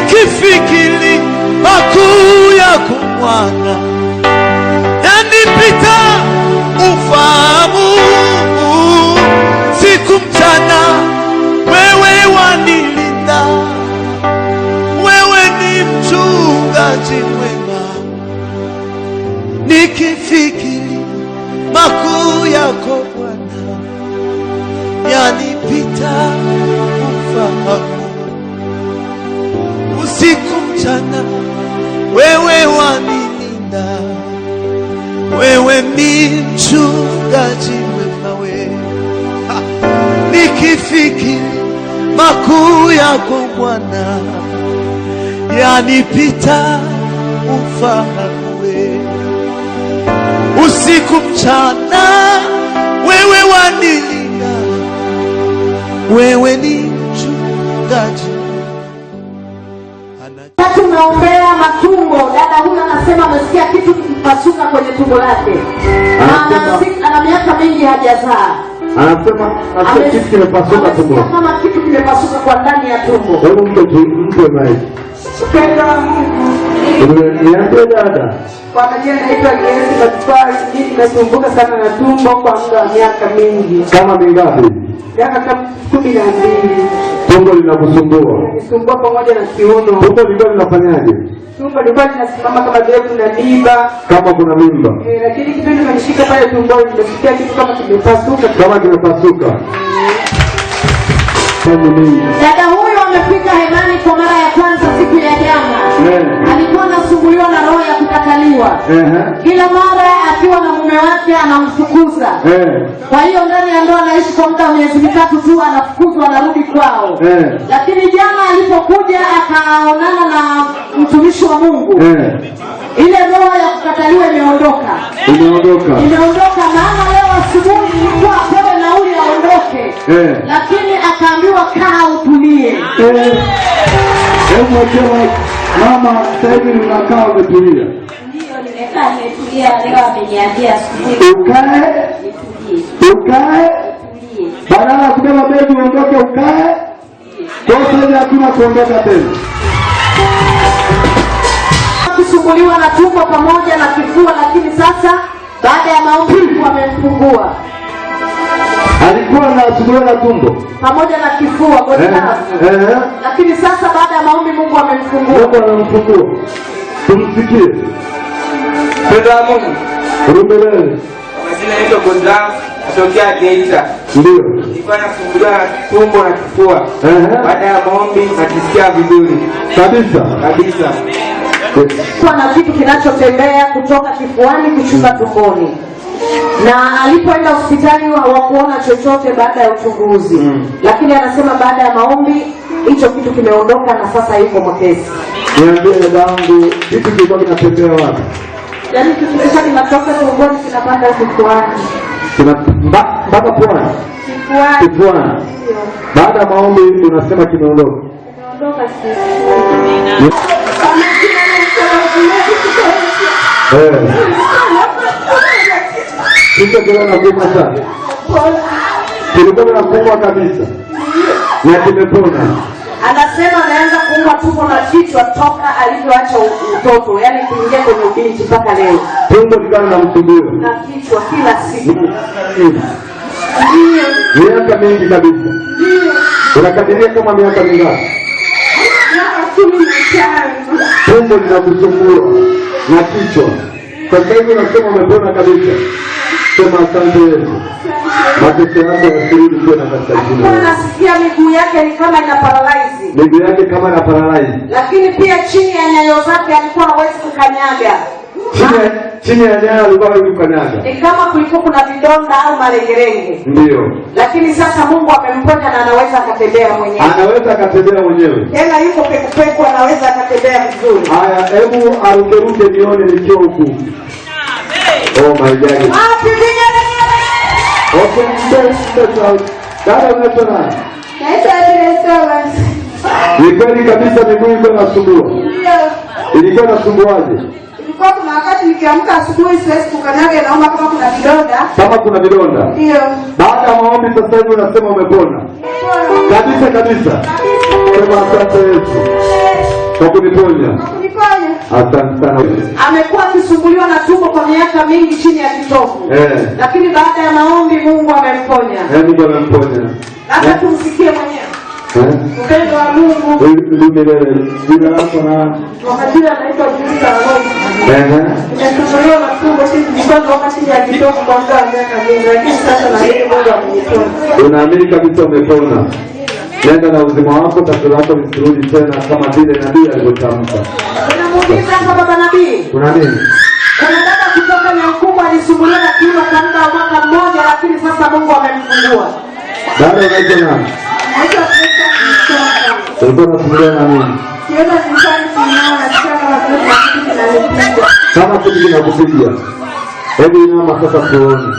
nikifikiri makuu yako Bwana, yanipita ufahamu. Siku mchana wewe wanilinda, wewe ni mchungaji mwema. Nikifikiri makuu yako Bwana, yanipita ufahamu. Usiku mchana wewe wanilinda, wewe ni mchungaji mwema. Wewe nikifikiri makuu yako Bwana, yanipita ufahamu. Wewe usiku mchana wewe wanilinda, wewe ni mchungaji. Tunaombea matumbo. Dada huyu anasema amesikia kitu kipasuka kwenye tumbo lake. Ana miaka mingi hajazaa. Anasema kitu kimepasuka tumbo. Kama kitu kimepasuka kwa ndani ya tumbo. Hebu mpe maji. Niambie dada. Kwa majina naitwa Grace Batwari. Mimi nasumbuka sana na tumbo kwa muda wa miaka mingi. Kama mingapi? Miaka kama 12. Tumbo linakusumbua? Nisumbua pamoja na kiuno. Tumbo lilikuwa linafanyaje? Tumbo lilikuwa linasimama kama vile kuna mimba. Kama kuna mimba. Lakini kipindi kanishika pale tumboni nimesikia kitu kama kimepasuka. Kama kimepasuka. Dada huyu amefika hemani kwa mara ya kwanza siku ya jana. Alikuwa anasumbuliwa na roho ya kukataliwa. Kila mara akiwa na mume wake anamfukuza. Kwa hiyo ndani ya ndoa anaishi kwa muda wa miezi mitatu tu, anafukuzwa, anarudi kwao. Lakini jana alipokuja akaonana na mtumishi wa Mungu, ile roho ya kukataliwa imeondoka. Imeondoka, maana leo asubuhi ilikuwa apewe nauli aondoke. Lakini akaambiwa kaa utulie. Hebu mama, sasa hivi unakaa umetulia? Ndio, nimekaa nimetulia. Leo ameniambia asubuhi ukae. Badala ya kubeba begi uondoke ukae. Kwa hiyo hakuna kuondoka tena. Kusumbuliwa na tumbo pamoja na kifua, lakini sasa baada ya maombi wamemfungua. Alikuwa anasumbuliwa na tumbo pamoja na kifua lakini sasa baada ya maombi Mungu amemfungua. Mungu anamfungua. Tumsikie. Penda Mungu. Rumbelele. Majina yetu Gonzalo kutokea Geita. Ndio. Nilikuwa nasumbuliwa na tumbo na kifua. Baada ya maombi najisikia vizuri. Kabisa. Kwa na kitu kinachotembea kutoka kifuani kushuka tumboni. Na alipoenda hospitali hawakuona chochote baada ya uchunguzi. Lakini anasema baada ya maombi hicho kitu kimeondoka na sasa yuko mwepesi. Niambie dadangu, kitu kilikuwa kinatembea wapi? Yaani kitu kilikuwa kinatoka tumboni kinapanda kifuani. Mpaka puani? Kifuani. Baada ya maombi unasema kimeondoka. Kimeondoka Kitu kilikuwa kinakuuma sana. Kilikuwa kinakuuma kabisa. Na kimepona. Anasema anaanza kuumwa tumbo na kichwa toka alivyoacha utoto, yani kuingia kwenye ubinti mpaka leo. Tumbo likawa linamsumbua na kichwa kila siku. Ndio. Miaka mingi kabisa. Ndio. Unakadiria kama miaka mingapi? Miaka 15. Tumbo linakusumbua na kichwa. Kwa sababu unasema umepona kabisa. Sema asante Yesu. Mateso yako yasirudi tena katika jina. Nasikia miguu yake ni kama ina paralyze. Miguu yake kama ina paralyze. Lakini pia chini ya nyayo zake alikuwa hawezi kukanyaga. Chini ya nyayo alikuwa hawezi kukanyaga. Ni kama kulikuwa kuna vidonda au malengelenge. Ndio. Lakini sasa Mungu amemponya na anaweza akatembea mwenyewe. Anaweza akatembea mwenyewe. Tena yuko pekupeku, anaweza akatembea vizuri. Haya, hebu arukeruke nione nikiwa huku. Oh my God. Okay, dada unaitwa nani? Naitwa Teresa. Ni kweli kabisa miguu ilikuwa inasumbua? Ndio. Ilikuwa inasumbuaje? Ilikuwa kuna wakati nikiamka asubuhi siwezi kukanyaga, naomba kama kuna vidonda. Kama kuna vidonda? Ndio. Baada ya maombi sasa hivi unasema umepona? Kabisa kabisa. Sema asante Yesu. kwa kuniponya. Kuniponya. Asante sana. Amekuwa akisumbuliwa na tumbo kwa miaka mingi chini ya kitovu. Lakini baada ya maombi Mungu amemponya. Mungu amemponya. Labda tumsikie mwenyewe. Upendo wa Mungu. Jina lako na Majina naitwa Jessica Roy. Nimesumbuliwa na tumbo sisi wakati ya kitovu kwa muda wa miaka mingi, lakini sasa na yeye Mungu ameniponya. Unaamini kabisa umepona. Nenda na uzima wako, tatizo lako lisirudi tena kama vile nabii alivyotamka. Unamuuliza hapa baba nabii. Kuna nini? Kuna dada kutoka Nyankumbu alisumbuliwa na kiuno kwa muda wa mwaka mmoja, lakini sasa Mungu amemfungua. Dada unaitwa nani? Naitwa Jessica Roy. Ulikuwa unasumbuliwa na nini? Kiona nilikuwa nikiona kama kitu kinanipiga. Kama kitu kinakupiga. Hebu inama sasa tuone.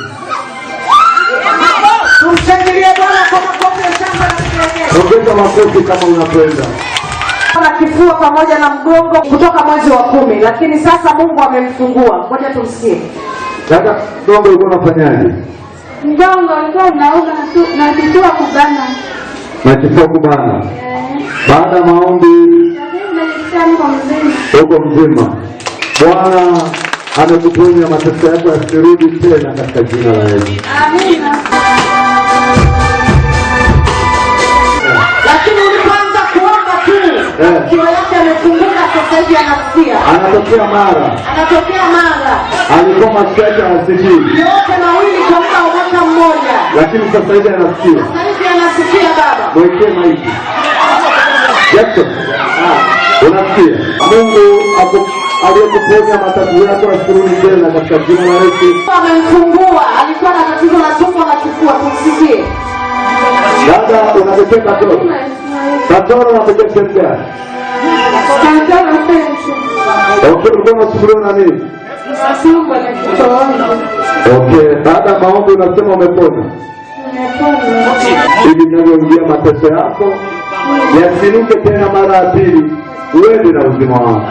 Tumshangilie Bwana kwa makofi ya shangwe na vigelegele. Ongeza makofi kama unapenda. Na kifua pamoja na mgongo kutoka mwezi wa 10, lakini sasa Mungu amemfungua. Ngoja tumsikie. Dada, mgongo ulikuwa unafanyaje? Mgongo ulikuwa unauma na kifua kubana. Na kifua kubana. Baada ya maombi uko mzima. Bwana amekuponya, mateso yako yasirudi tena katika jina la Yesu. Amina. Lakini ulipoanza kuomba tu, kichwa yake amefunguka, sasa hivi anasikia. Anatokea mara. Alikuwa masikio yake hayasikii. Yote mawili kwa muda wa mwaka mmoja. Lakini sasa hivi anasikia. Sasa hivi anasikia baba. Mwekee maiki. Jackson. Unasikia? Mungu aliyekuponya matatizo yako yasirudi tena katika jina la Yesu. Amemfungua. Alikuwa na tatizo la tumbo na kifua. Tumsikie. Dada, unapokea katoro? Katoro unapokea sehemu gani? Okay, ulikuwa unasumbuliwa na nini? Okay, baada ya maombi unasema umepona. Hivi ninavyoingia mateso yako yasiruke tena mara ya pili, uende na uzima wako.